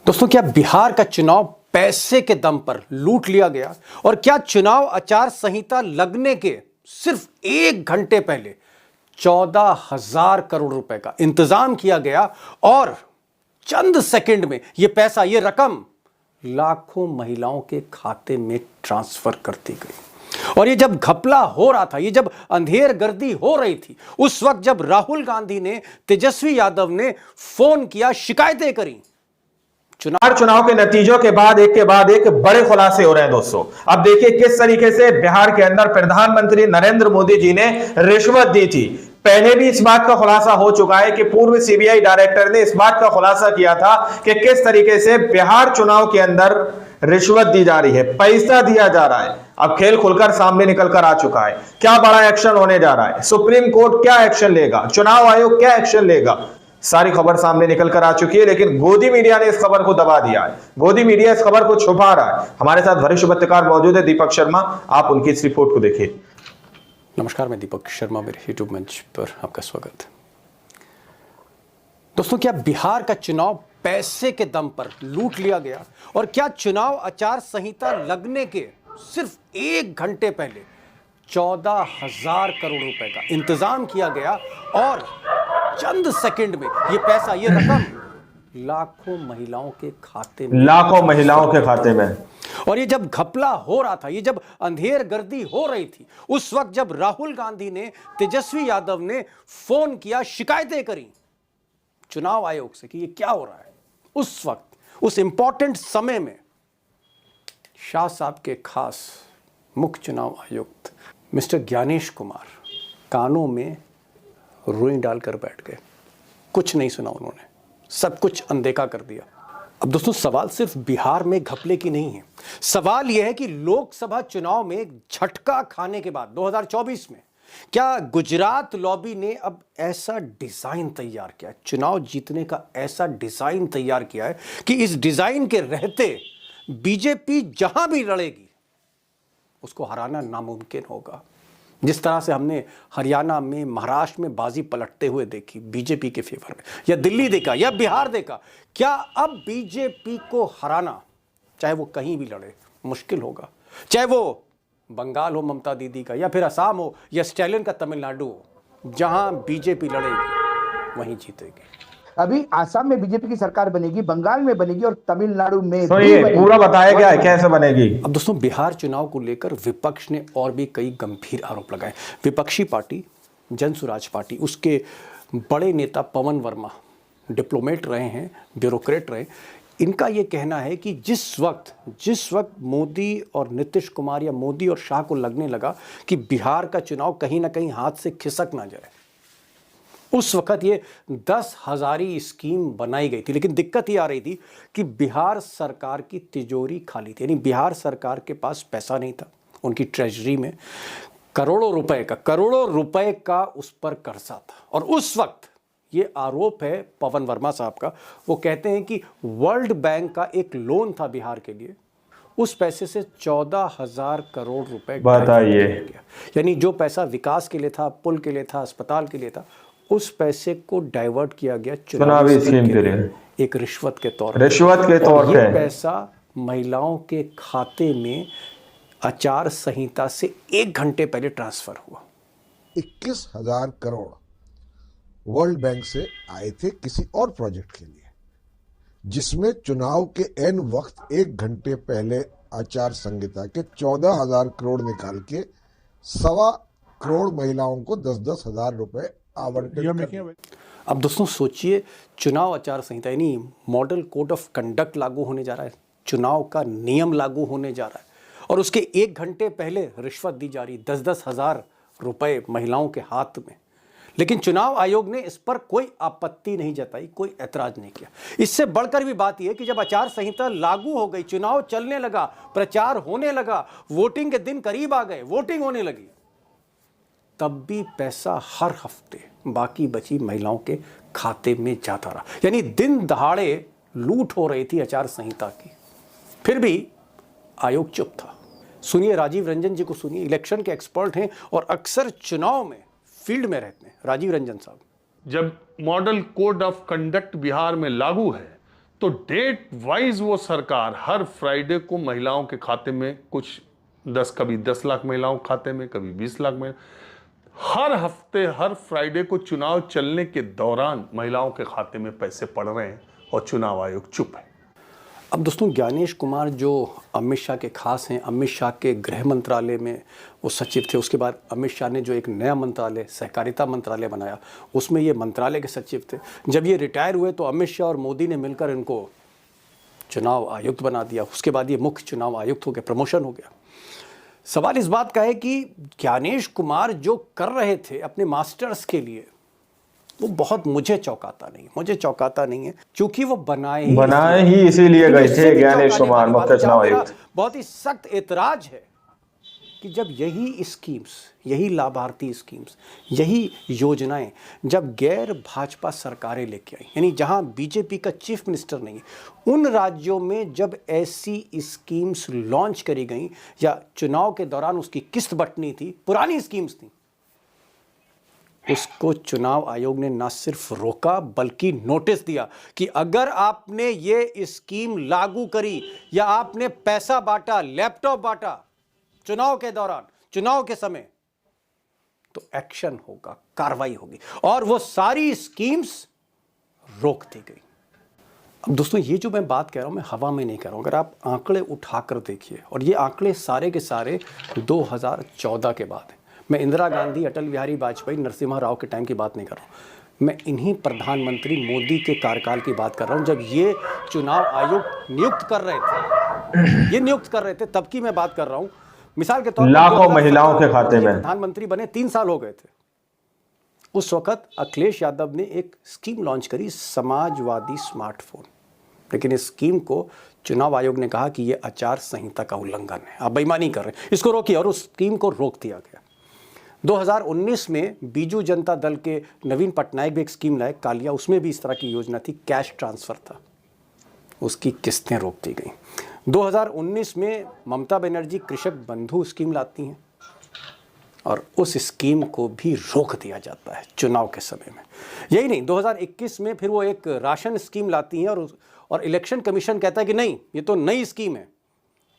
दोस्तों, क्या बिहार का चुनाव पैसे के दम पर लूट लिया गया? और क्या चुनाव आचार संहिता लगने के सिर्फ 1 घंटे पहले 14,000 करोड़ रुपए का इंतजाम किया गया और चंद सेकंड में यह पैसा, यह रकम लाखों महिलाओं के खाते में ट्रांसफर कर दी गई? और ये जब घपला हो रहा था, ये जब अंधेर गर्दी हो रही थी, उस वक्त जब राहुल गांधी ने, तेजस्वी यादव ने फोन किया, शिकायतें करी, चुनाव के नतीजों के बाद एक बड़े खुलासे हो रहे हैं दोस्तों। अब देखिए किस तरीके से बिहार के अंदर प्रधानमंत्री नरेंद्र मोदी जी ने रिश्वत दी थी। पहले भी इस बात का खुलासा हो चुका है कि पूर्व सीबीआई डायरेक्टर ने इस बात का खुलासा किया था कि किस तरीके से बिहार चुनाव के अंदर रिश्वत दी जा रही है, पैसा दिया जा रहा है। अब खेल खुलकर सामने निकलकर आ चुका है। क्या बड़ा एक्शन होने जा रहा है? सुप्रीम कोर्ट क्या एक्शन लेगा? चुनाव आयोग क्या एक्शन लेगा? सारी खबर सामने निकल कर आ चुकी है, लेकिन गोदी मीडिया ने इस खबर को दबा दिया है। गोदी मीडिया इस खबर को छुपा रहा है। हमारे साथ वरिष्ठ पत्रकार मौजूद है, दीपक शर्मा। आप उनकी इस रिपोर्ट को देखिए। नमस्कार, मैं दीपक शर्मा, मेरे यूट्यूब मंच पर आपका स्वागत है। दोस्तों, क्या बिहार का चुनाव पैसे के दम पर लूट लिया गया? और क्या चुनाव आचार संहिता लगने के सिर्फ 1 घंटे पहले 14,000 करोड़ रुपए का इंतजाम किया गया और चंद सेकंड में यह पैसा, यह रकम लाखों महिलाओं के खाते में और ये जब घपला हो रहा था, ये जब अंधेर गर्दी हो रही थी, उस वक्त जब राहुल गांधी ने, तेजस्वी यादव ने फोन किया, शिकायतें करी चुनाव आयोग से कि ये क्या हो रहा है, उस वक्त, उस इंपॉर्टेंट समय में शाह साहब के खास मुख्य चुनाव आयुक्त मिस्टर ज्ञानेश कुमार कानों में रुई डालकर बैठ गए। कुछ नहीं सुना उन्होंने, सब कुछ अनदेखा कर दिया। अब दोस्तों, सवाल सिर्फ बिहार में घपले की नहीं है। सवाल यह है कि लोकसभा चुनाव में झटका खाने के बाद 2024 में क्या गुजरात लॉबी ने अब ऐसा डिजाइन तैयार किया है, चुनाव जीतने का ऐसा डिजाइन तैयार किया है कि इस डिजाइन के रहते बीजेपी जहां भी लड़ेगी उसको हराना नामुमकिन होगा। जिस तरह से हमने हरियाणा में, महाराष्ट्र में बाजी पलटते हुए देखी बीजेपी के फेवर में, या दिल्ली देखा या बिहार देखा, क्या अब बीजेपी को हराना, चाहे वो कहीं भी लड़े, मुश्किल होगा? चाहे वो बंगाल हो ममता दीदी का, या फिर असम हो, या स्टैलिन का तमिलनाडु हो, जहां बीजेपी लड़ेगी वहीं जीतेगी। अभी आसाम में बीजेपी की सरकार बनेगी, बंगाल में बनेगी और तमिलनाडु में भी बनेगी। पूरा बताया गया है कैसे बनेगी। अब दोस्तों, बिहार चुनाव को लेकर विपक्ष ने और भी कई गंभीर आरोप लगाए। विपक्षी पार्टी जन सुराज पार्टी, उसके बड़े नेता पवन वर्मा डिप्लोमेट रहे हैं, ब्यूरोक्रेट रहे, इनका यह कहना है कि जिस वक्त मोदी और नीतीश कुमार या मोदी और शाह को लगने लगा कि बिहार का चुनाव कहीं ना कहीं हाथ से खिसक ना जाए, उस वक्त ये 10,000 स्कीम बनाई गई थी। लेकिन दिक्कत ये आ रही थी कि बिहार सरकार की तिजोरी खाली थी, यानी बिहार सरकार के पास पैसा नहीं था। उनकी ट्रेजरी में करोड़ों रुपए का उस पर कर्जा था। और उस वक्त ये आरोप है पवन वर्मा साहब का, वो कहते हैं कि वर्ल्ड बैंक का एक लोन था बिहार के लिए, उस पैसे से 14,000 करोड़ रुपए बताइए, यानी जो पैसा विकास के लिए था, पुल के लिए था, अस्पताल के लिए था, उस पैसे को डाइवर्ट किया गया चुनावी स्कीम के लिए, एक रिश्वत के तौर पे। ये पैसा महिलाओं के खाते में आचार संहिता से 1 घंटे पहले ट्रांसफर हुआ। 21,000 करोड़ वर्ल्ड बैंक से आए थे किसी और प्रोजेक्ट के लिए, जिसमें चुनाव के एन वक्त 1 घंटे पहले आचार संहिता के 14,000 करोड़ निकाल के 1.25 करोड़ महिलाओं को 10-10 हजार रुपए आवंटित। अब दोस्तों सोचिए, चुनाव आचार संहिता यानी मॉडल कोड ऑफ कंडक्ट लागू होने जा रहा है, चुनाव का नियम लागू होने जा रहा है, और उसके 1 घंटे पहले रिश्वत दी जा रही, 10-10 हजार रुपए महिलाओं के हाथ में। लेकिन चुनाव आयोग ने इस पर कोई आपत्ति नहीं जताई, कोई ऐतराज नहीं किया। इससे बढ़कर भी बात यह कि जब आचार संहिता लागू हो गई, चुनाव चलने लगा, प्रचार होने लगा, वोटिंग के दिन करीब आ गए, वोटिंग होने लगी, तब भी पैसा हर हफ्ते बाकी बची महिलाओं के खाते में जाता रहा। यानी दिन दहाड़े लूट हो रही थी आचार संहिता की, फिर भी आयोग चुप था। सुनिए राजीव रंजन जी को, सुनिए, इलेक्शन के एक्सपर्ट हैं और अक्सर चुनाव में फील्ड में रहते हैं। राजीव रंजन साहब, जब model code of conduct Bihar में लागू है तो डेट वाइज वो सरकार हर फ्राइडे को महिलाओं के खाते में कुछ 10, कभी 10 लाख महिलाओं के खाते में, कभी 20 लाख महिला, हर हफ्ते हर फ्राइडे को चुनाव चलने के दौरान महिलाओं के खाते में पैसे पड़ रहे हैं और चुनाव आयोग चुप है। अब दोस्तों, ज्ञानेश कुमार जो अमित शाह के खास हैं, अमित शाह के गृह मंत्रालय में वो सचिव थे, उसके बाद अमित शाह ने जो एक नया मंत्रालय सहकारिता मंत्रालय बनाया उसमें ये मंत्रालय के सचिव थे। जब ये रिटायर हुए तो अमित शाह और मोदी ने मिलकर इनको चुनाव आयुक्त बना दिया। उसके बाद ये मुख्य चुनाव आयुक्त हो गया, प्रमोशन हो गया। सवाल इस बात का है कि ज्ञानेश कुमार जो कर रहे थे अपने मास्टर्स के लिए वो बहुत मुझे चौंकाता नहीं है, क्योंकि वो बनाए ही इसीलिए गए थे ज्ञानेश कुमार मुख्य चुनाव आयुक्त। बहुत ही सख्त एतराज है कि जब यही स्कीम्स, यही लाभार्थी स्कीम्स, यही योजनाएं जब गैर भाजपा सरकारें लेके आई, यानी जहां बीजेपी का चीफ मिनिस्टर नहीं है, उन राज्यों में जब ऐसी स्कीम्स लॉन्च करी गई या चुनाव के दौरान उसकी किस्त बंटनी थी, पुरानी स्कीम्स थी, उसको चुनाव आयोग ने ना सिर्फ रोका बल्कि नोटिस दिया कि अगर आपने ये स्कीम लागू करी या आपने पैसा बांटा, लैपटॉप बांटा चुनाव के दौरान, चुनाव के समय, तो एक्शन होगा, कार्रवाई होगी, और वो सारी स्कीम्स रोक दी गई। अब दोस्तों, ये जो मैं बात कह रहा हूं, मैं हवा में नहीं कह रहा हूं। अगर आप आंकड़े उठाकर देखिए, और ये आंकड़े सारे के सारे 2014 के बाद हैं। मैं इंदिरा गांधी, अटल बिहारी वाजपेयी, नरसिम्हा राव के टाइम की बात नहीं कर रहा हूं। मैं इन्हीं प्रधानमंत्री मोदी के कार्यकाल की बात कर रहा हूं, जब ये चुनाव आयोग नियुक्त कर रहे थे, तब की मैं बात कर रहा हूं। मिसाल के तौर पर लाखों महिलाओं के खाते में प्रधानमंत्री बने 3 साल हो गए थे। उस वक्त अखिलेश यादव ने एक स्कीम लॉन्च करी, समाजवादी स्मार्टफोन, लेकिन इस स्कीम को चुनाव आयोग ने कहा कि यह आचार संहिता का उल्लंघन है, आप बेईमानी कर रहे हैं, इसको रोकिए, और उस स्कीम को रोक दिया गया। 2019 में बीजू जनता दल के नवीन पटनायक भी एक स्कीम लाए, कालिया, उसमें भी इस तरह की योजना थी, कैश ट्रांसफर था, उसकी किस्तें रोक दी गई। 2019 में ममता बनर्जी कृषक बंधु स्कीम लाती हैं और उस स्कीम को भी रोक दिया जाता है चुनाव के समय में। यही नहीं, 2021 में फिर वो एक राशन स्कीम लाती हैं और इलेक्शन कमीशन कहता है कि नहीं, ये तो नई स्कीम है,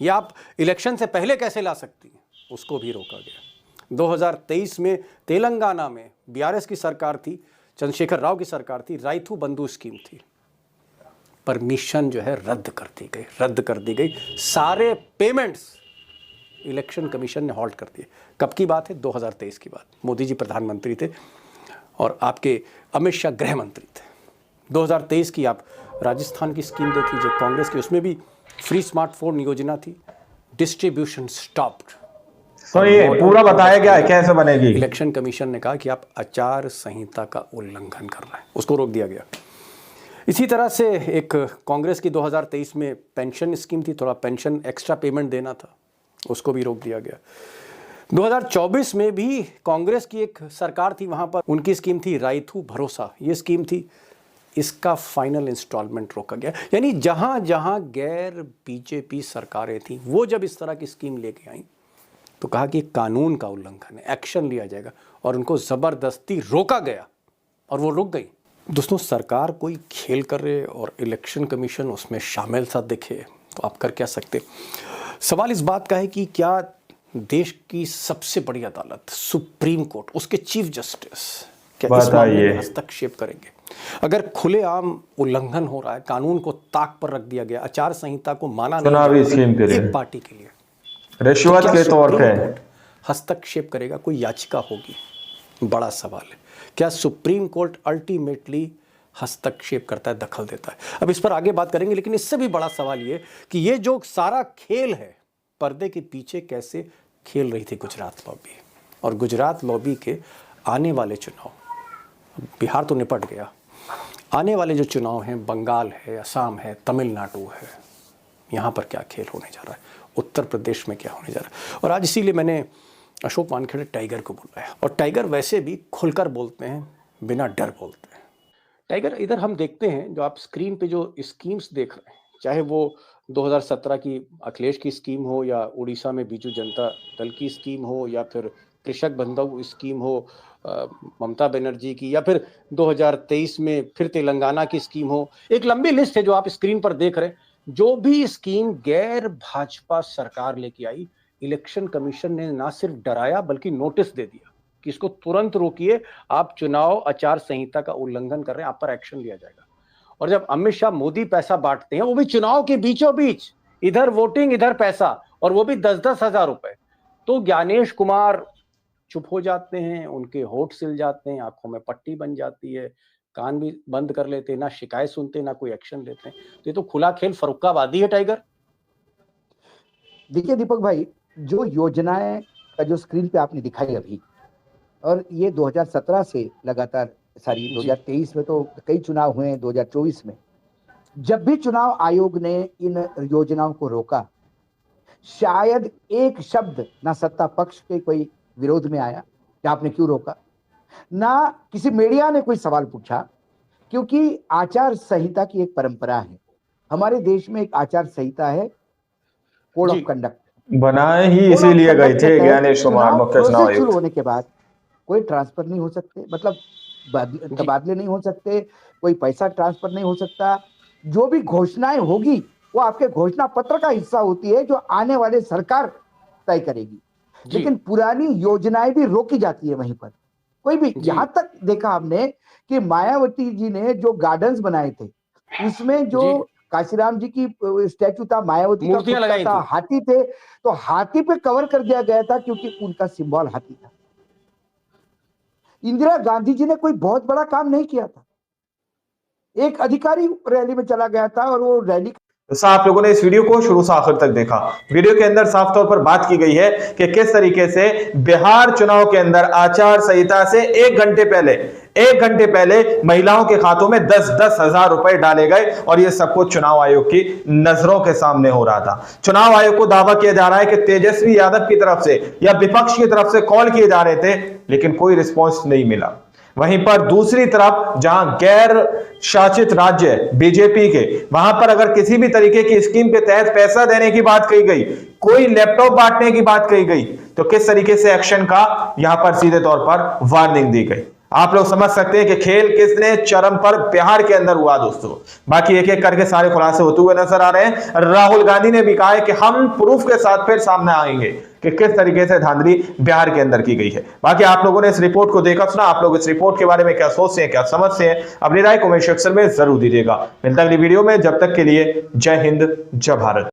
ये आप इलेक्शन से पहले कैसे ला सकती हैं, उसको भी रोका गया। 2023 में तेलंगाना में बीआरएस की सरकार थी, चंद्रशेखर राव की सरकार थी, राइथू बंधु स्कीम थी, परमिशन जो है रद्द कर दी गई। सारे पेमेंट्स इलेक्शन कमीशन ने हॉल्ट कर दिए। कब की बात है? 2023 की बात। मोदी जी प्रधानमंत्री थे और आपके अमित शाह गृह मंत्री थे। 2023 की आप राजस्थान की स्कीम देख लीजिए, कांग्रेस की, उसमें भी फ्री स्मार्टफोन योजना थी, डिस्ट्रीब्यूशन स्टॉप्ड। तो ये पूरा बताया गया है कैसे बनेगी। इलेक्शन कमीशन ने कहा कि आप आचार संहिता का उल्लंघन कर रहे हैं, उसको रोक दिया गया। इसी तरह से एक कांग्रेस की 2023 में पेंशन स्कीम थी, थोड़ा पेंशन एक्स्ट्रा पेमेंट देना था, उसको भी रोक दिया गया। 2024 में भी कांग्रेस की एक सरकार थी, वहां पर उनकी स्कीम थी राइथू भरोसा, ये स्कीम थी, इसका फाइनल इंस्टॉलमेंट रोका गया। यानी जहां जहां गैर बीजेपी सरकारें थी, वो जब इस तरह की स्कीम लेके आई तो कहा कि कानून का उल्लंघन है, एक्शन लिया जाएगा, और उनको जबरदस्ती रोका गया और वो रुक गई। दोस्तों, सरकार कोई खेल कर रहे और इलेक्शन कमीशन उसमें शामिल सा दिखे तो आप कर क्या सकते। सवाल इस बात का है कि क्या देश की सबसे बड़ी अदालत सुप्रीम कोर्ट, उसके चीफ जस्टिस क्या इस मामले में हस्तक्षेप करेंगे? अगर खुलेआम उल्लंघन हो रहा है, कानून को ताक पर रख दिया गया, आचार संहिता को माना नहीं, एक पार्टी के लिए रिश्वत के तौर पे हस्तक्षेप करेगा, कोई याचिका होगी, बड़ा सवाल है। क्या सुप्रीम कोर्ट अल्टीमेटली हस्तक्षेप करता है, दखल देता है? अब इस पर आगे बात करेंगे, लेकिन इससे भी बड़ा सवाल ये कि ये जो सारा खेल है, पर्दे के पीछे कैसे खेल रही थी गुजरात लॉबी, और गुजरात लॉबी के आने वाले चुनाव, बिहार तो निपट गया, आने वाले जो चुनाव हैं, बंगाल है, असम है, तमिलनाडु है, यहाँ पर क्या खेल होने जा रहा है, उत्तर प्रदेश में क्या होने जा रहा है। और आज इसीलिए मैंने अशोक वानखेड़े टाइगर को बुलाया, और टाइगर वैसे भी खुलकर बोलते हैं, बिना डर बोलते हैं। टाइगर, इधर हम देखते हैं, जो आप स्क्रीन पे जो स्कीम्स देख रहे हैं, चाहे वो 2017 की अखिलेश की स्कीम हो, या उड़ीसा में बीजू जनता दल की स्कीम हो, या फिर कृषक बंधु स्कीम हो ममता बनर्जी की, या फिर 2023 में फिर तेलंगाना की स्कीम हो, एक लंबी लिस्ट है जो आप स्क्रीन पर देख रहे हैं। जो भी स्कीम गैर भाजपा सरकार लेके आई, इलेक्शन कमीशन ने ना सिर्फ डराया बल्कि नोटिस दे दिया कि इसको तुरंत रोकिए, आप चुनाव आचार संहिता का उल्लंघन कर रहे हैं, आप पर एक्शन लिया जाएगा। और जब अमित शाह मोदी पैसा बांटते हैं, वो भी चुनाव के बीचों बीच, इधर वोटिंग इधर पैसा, और वो भी 10-10 हजार रुपए, तो ज्ञानेश कुमार चुप हो जाते हैं, उनके होठ सिल जाते हैं, आंखों में पट्टी बन जाती है, कान भी बंद कर लेते हैं, ना शिकायत सुनते ना कोई एक्शन लेते हैं। तो ये तो खुला खेल फरुक्काबादी है टाइगर। देखिए दीपक भाई, जो योजनाएं का जो स्क्रीन पे आपने दिखाई अभी, और ये 2017 से लगातार सारी, 2023 में तो कई चुनाव हुए हैं, 2024 में जब भी चुनाव आयोग ने इन योजनाओं को रोका, शायद एक शब्द ना सत्ता पक्ष के कोई विरोध में आया कि आपने क्यों रोका, ना किसी मीडिया ने कोई सवाल पूछा, क्योंकि आचार संहिता की एक परंपरा है। हमारे देश में एक आचार संहिता है, कोड ऑफ कंडक्ट बनाए ही इसीलिए गए थे ज्ञानेश कुमार मुख्य चुनाव आयुक्त। शुरू होने के बाद कोई ट्रांसफर नहीं हो सकते, मतलब तबादले नहीं हो सकते, कोई पैसा ट्रांसफर नहीं हो सकता। जो भी घोषणाएं होगी वो आपके घोषणा पत्र का हिस्सा होती है जो आने वाले सरकार तय करेगी, लेकिन पुरानी योजनाएं भी रोकी जाती है वहीं पर। कोई भी, यहां तक देखा हमने कि मायावती जी ने जो गार्डन्स बनाए थे, उसमें जो काशीराम जी की स्टैचू था, मायावती का था, हाथी थे, तो हाथी पे कवर कर दिया गया था क्योंकि उनका सिंबल हाथी था। इंदिरा गांधी जी ने कोई बहुत बड़ा काम नहीं किया था, एक अधिकारी रैली में चला गया था और वो रैली। तो आप लोगों ने इस वीडियो को शुरू से आखिर तक देखा। वीडियो के अंदर साफ तौर पर बात की गई है कि किस तरीके से बिहार चुनाव के अंदर आचार संहिता से एक घंटे पहले महिलाओं के खातों में 10-10 हजार रुपए डाले गए, और यह सब कुछ चुनाव आयोग की नजरों के सामने हो रहा था। चुनाव आयोग को दावा किया जा रहा है कि तेजस्वी यादव की तरफ से या विपक्ष की तरफ से कॉल किए जा रहे थे, लेकिन कोई रिस्पॉन्स नहीं मिला। वहीं पर दूसरी तरफ जहां गैर शासित राज्य बीजेपी के, वहां पर अगर किसी भी तरीके की स्कीम के तहत पैसा देने की बात कही गई, कोई लैपटॉप बांटने की बात कही गई, तो किस तरीके से एक्शन का यहां पर सीधे तौर पर वार्निंग दी गई। आप लोग समझ सकते हैं कि खेल किसने चरम पर बिहार के अंदर हुआ दोस्तों। बाकी एक एक करके सारे खुलासे होते हुए नजर आ रहे हैं। राहुल गांधी ने भी कहा है कि हम प्रूफ के साथ फिर सामने आएंगे कि किस तरीके से धांधली बिहार के अंदर की गई है। बाकी आप लोगों ने इस रिपोर्ट को देखा सुना, आप लोग इस रिपोर्ट के बारे में क्या सोचते हैं, क्या समझते हैं, अपनी राय कमेंट सेक्शन में जरूर दीजिएगा। मिलता अगली वीडियो में, जब तक के लिए जय हिंद जय भारत।